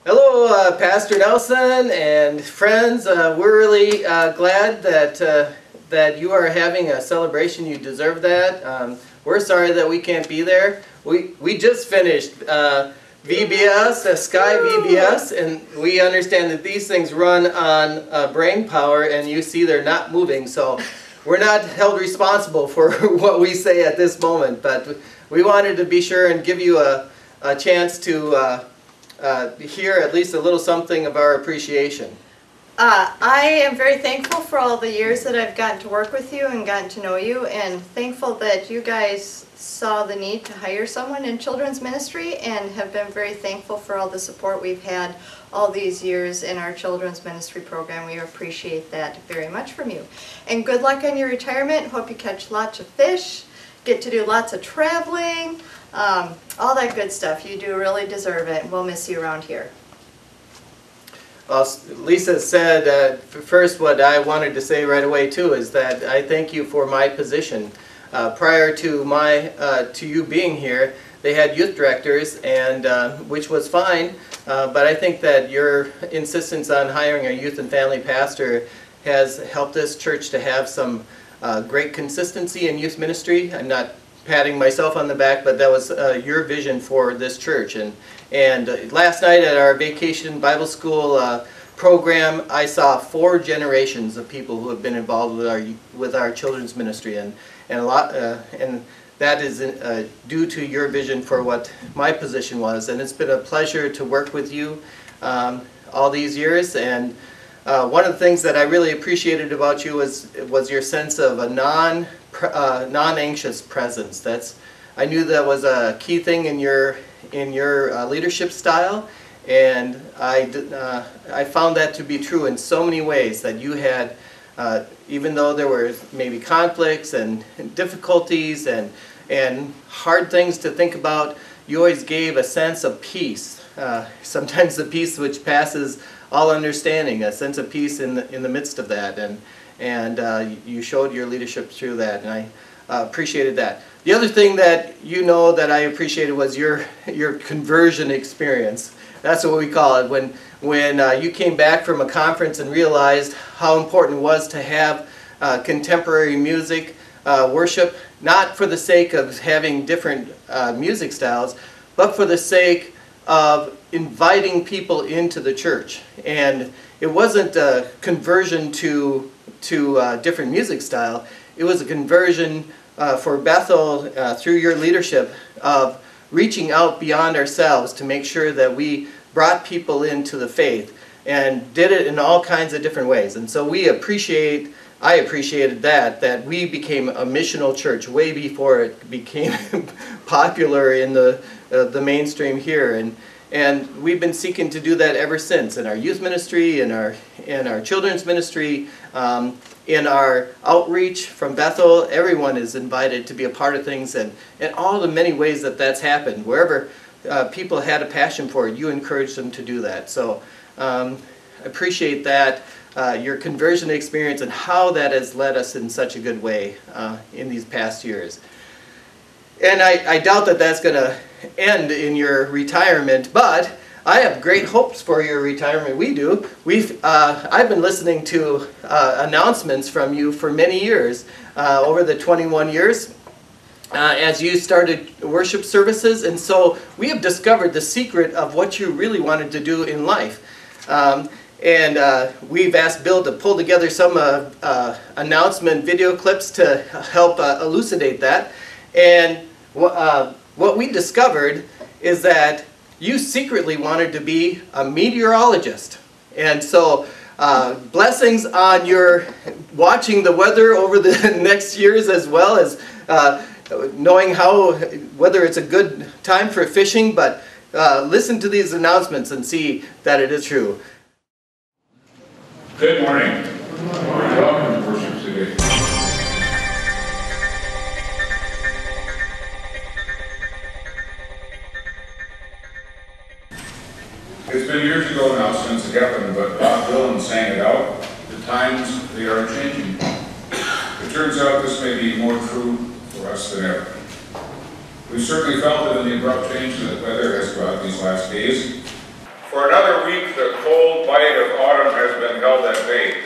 Hello, Pastor Nelson and friends. We're really glad that you are having a celebration. You deserve that. We're sorry that we can't be there. We just finished VBS, Sky VBS, and we understand that these things run on brain power, and you see they're not moving. So we're not held responsible for what we say at this moment, but we wanted to be sure and give you a chance to hear at least a little something of our appreciation. I am very thankful for all the years that I've gotten to work with you and gotten to know you, and thankful that you guys saw the need to hire someone in children's ministry, and have been very thankful for all the support we've had all these years in our children's ministry program. We appreciate that very much from you. And good luck on your retirement. Hope you catch lots of fish, get to do lots of traveling, all that good stuff. You do really deserve it. We'll miss you around here. Well, Lisa said, first what I wanted to say right away too is that I thank you for my position. Prior to you being here, they had youth directors, and which was fine, but I think that your insistence on hiring a youth and family pastor has helped this church to have some great consistency in youth ministry. I'm not patting myself on the back, but that was your vision for this church. And last night at our vacation Bible school program, I saw 4 generations of people who have been involved with our children's ministry, and that is due to your vision for what my position was. And it's been a pleasure to work with you all these years. And one of the things that I really appreciated about you was your sense of a non-anxious presence. I knew that was a key thing in your leadership style, and I found that to be true in so many ways. That you had, even though there were maybe conflicts and difficulties and hard things to think about, you always gave a sense of peace. Sometimes the peace which passes all understanding, a sense of peace in the midst of that, and you showed your leadership through that, and I appreciated that. The other thing that that I appreciated was your conversion experience. That's what we call it. When you came back from a conference and realized how important it was to have contemporary music worship, not for the sake of having different music styles, but for the sake of inviting people into the church. And it wasn't a conversion to different music style. It was a conversion for Bethel through your leadership of reaching out beyond ourselves to make sure that we brought people into the faith, and did it in all kinds of different ways. And so I appreciated that we became a missional church way before it became popular in the mainstream here. And we've been seeking to do that ever since in our youth ministry, in our children's ministry, in our outreach from Bethel. Everyone is invited to be a part of things, and all the many ways that that's happened. Wherever people had a passion for it, you encouraged them to do that. So I appreciate that, your conversion experience, and how that has led us in such a good way in these past years. And I doubt that that's going to end in your retirement, but I have great hopes for your retirement. We do. I've been listening to announcements from you for many years, over the 21 years, as you started worship services, and so we have discovered the secret of what you really wanted to do in life. And we've asked Bill to pull together some announcement video clips to help elucidate that. And what we discovered is that you secretly wanted to be a meteorologist. And so blessings on your watching the weather over the next years, as well as knowing whether it's a good time for fishing. But listen to these announcements and see that it is true. Good morning. Welcome to worship today. It's been years ago now since it happened, but Bob Dylan sang it out. The times, they are changing. It turns out this may be more true for us than ever. We've certainly felt it in the abrupt change that the weather has brought these last days. For For another week, the cold bite of autumn has been held at bay.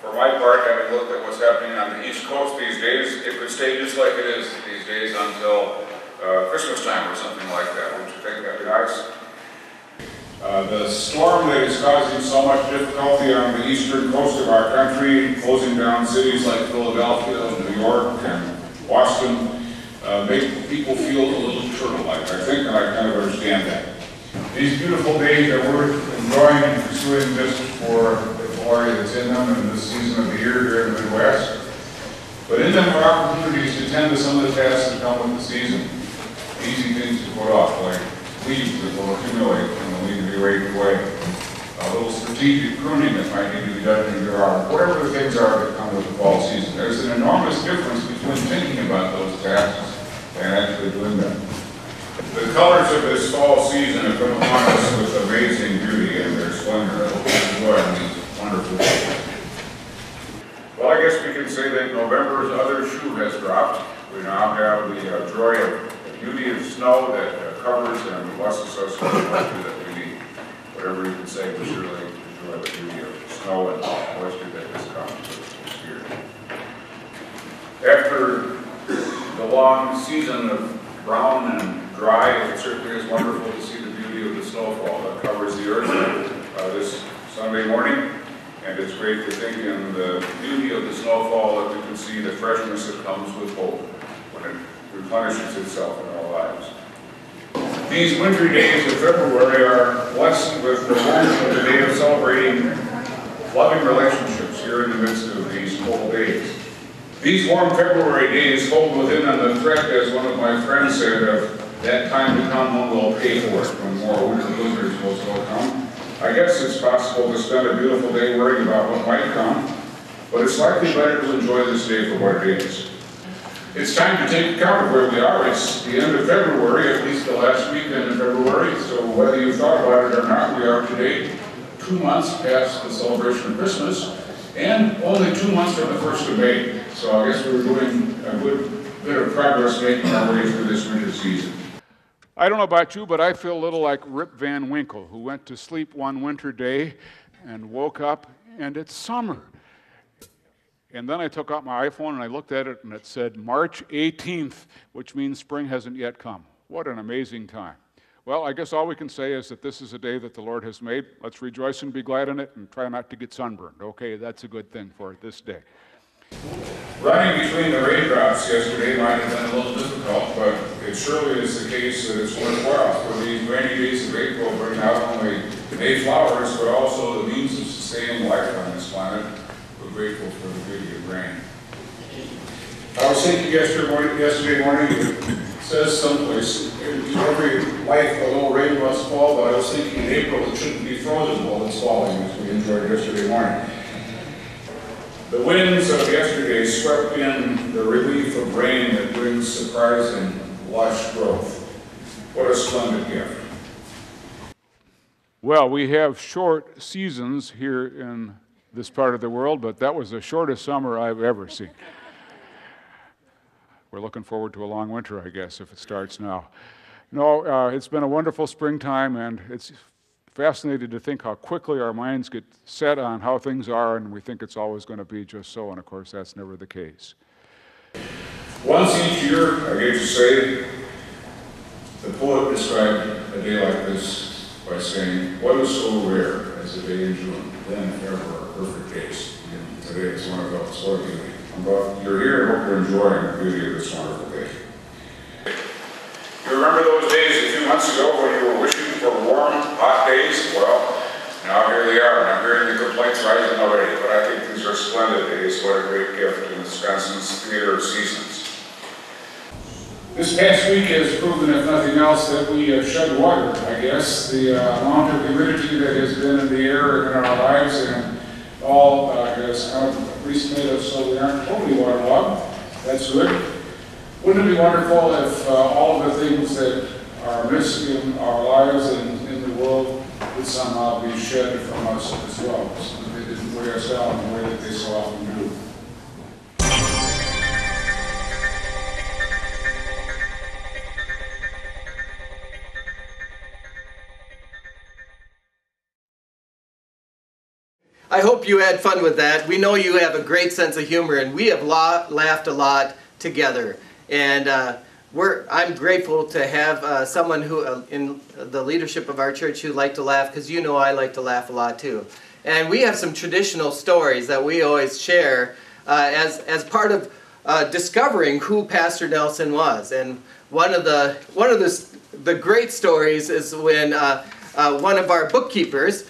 For my part, having looked at what's happening on the East Coast these days, it could stay just like it is these days until Christmas time or something like that. Wouldn't you think that'd be nice? The storm that is causing so much difficulty on the eastern coast of our country, closing down cities like Philadelphia, New York, and Boston, make people feel a little turtle-like, I think, and I kind of understand that. These beautiful days are worth enjoying and pursuing just for the glory that's in them in this season of the year here in the Midwest. But in them are opportunities to tend to some of the tasks that come with the season. Easy things to put off, like leaves that will accumulate and will need to be raked away. A little strategic pruning that might need to be done in your yard. Whatever the things are that come with the fall season. There's an enormous difference between thinking about those tasks and actually doing them. The colors of this fall season have come upon us with amazing beauty and their splendor. I hope you enjoy these wonderful days. Well, I guess we can say that November's other shoe has dropped. We now have the joy of the beauty of snow that covers and blesses us with the moisture that we need. Whatever you can say, we surely enjoy the beauty of snow and moisture that has come this year. After the long season of brown and dry, it certainly is wonderful to see the beauty of the snowfall that covers the earth this Sunday morning. And it's great to think in the beauty of the snowfall that we can see the freshness that comes with hope when it replenishes itself in our lives. These wintry days of February are blessed with the warmth of the day of celebrating loving relationships here in the midst of these cold days. These warm February days hold within them the threat, as one of my friends said, of that time to come when we'll pay for it, when more winter blizzards will still come. I guess it's possible to spend a beautiful day worrying about what might come, but it's likely better to enjoy this day for what it is. It's time to take account of where we are. It's the end of February, at least the last weekend of February, so whether you've thought about it or not, we are today 2 months past the celebration of Christmas, and only 2 months from the 1st of May. So I guess we're doing a good bit of progress making our way through this winter season. I don't know about you, but I feel a little like Rip Van Winkle, who went to sleep one winter day and woke up and it's summer. And then I took out my iPhone and I looked at it and it said March 18th, which means spring hasn't yet come. What an amazing time. Well, I guess all we can say is that this is a day that the Lord has made. Let's rejoice and be glad in it and try not to get sunburned. Okay, that's a good thing for this day. Running between the raindrops yesterday might have been a little difficult, but it surely is the case that it's worthwhile. For these rainy days of April bring not only May flowers, but also the means of sustaining life on this planet. We're grateful for the beauty of rain. I was thinking yesterday morning, it says someplace, in every life a little rain must fall, but I was thinking in April it shouldn't be frozen while it's falling, as we enjoyed yesterday morning. The winds of yesterday swept in the relief of rain that brings surprising, lush growth. What a splendid gift. Well, we have short seasons here in this part of the world, but that was the shortest summer I've ever seen. We're looking forward to a long winter, I guess, if it starts now. No, it's been a wonderful springtime, and it's fascinated to think how quickly our minds get set on how things are, and we think it's always going to be just so, and of course that's never the case. Once each year, I get to say, the poet described a day like this by saying, what is so rare as a day in June, then ever a perfect case. And today is one of those. What a beauty. But you're here and hope you're enjoying the beauty of this wonderful day. You remember those days a few months ago when you were wishing for warm, hot days? Well, now here they are, and I'm hearing the complaints rising already, but I think these are splendid days. What a great gift in Wisconsin's theater of seasons. This past week has proven, if nothing else, that we have shed water, I guess. The amount of humidity that has been in the air in our lives and all has kind of at least made us so we aren't totally waterlogged. That's good. Wouldn't it be wonderful if all of the things that are missed in our lives and in the world would somehow be shed from us as well, so that they didn't weigh us down in the way that they so often do. I hope you had fun with that. We know you have a great sense of humor, and we have laughed a lot together. And I'm grateful to have someone who, in the leadership of our church, who like to laugh, because you know I like to laugh a lot too. And we have some traditional stories that we always share as part of discovering who Pastor Nelson was. And one of the great stories is when one of our bookkeepers,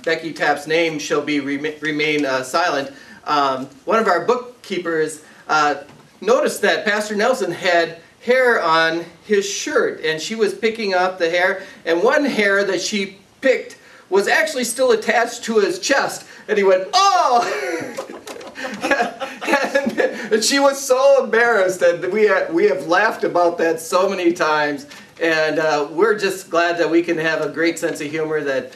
Becky Tapp's name shall remain silent. One of our bookkeepers noticed that Pastor Nelson had hair on his shirt, and she was picking up the hair, and one hair that she picked was actually still attached to his chest, and he went, "Oh!" and she was so embarrassed, and we have laughed about that so many times, and we're just glad that we can have a great sense of humor that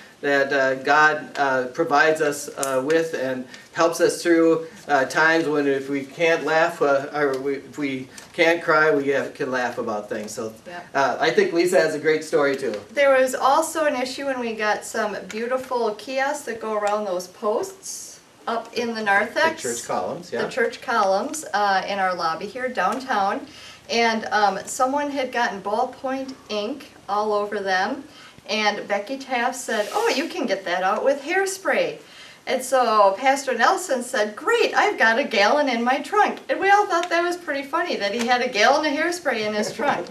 God provides us with and helps us through times when if we can't laugh or if we can't cry, we can laugh about things. So I think Lisa has a great story too. There was also an issue when we got some beautiful kiosks that go around those posts up in the narthex. The church columns, yeah. The church columns in our lobby here downtown. And someone had gotten ballpoint ink all over them. And Becky Taft said, "Oh, you can get that out with hairspray." And so Pastor Nelson said, "Great, I've got a gallon in my trunk." And we all thought that was pretty funny that he had a gallon of hairspray in his trunk.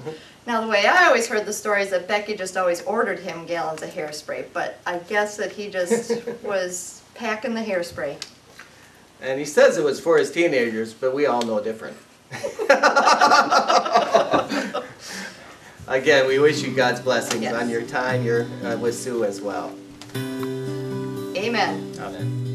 Now the way I always heard the story is that Becky just always ordered him gallons of hairspray, but I guess that he just was packing the hairspray. And he says it was for his teenagers, but we all know different. Again, we wish you God's blessings on your time with Sue as well. Amen. Amen.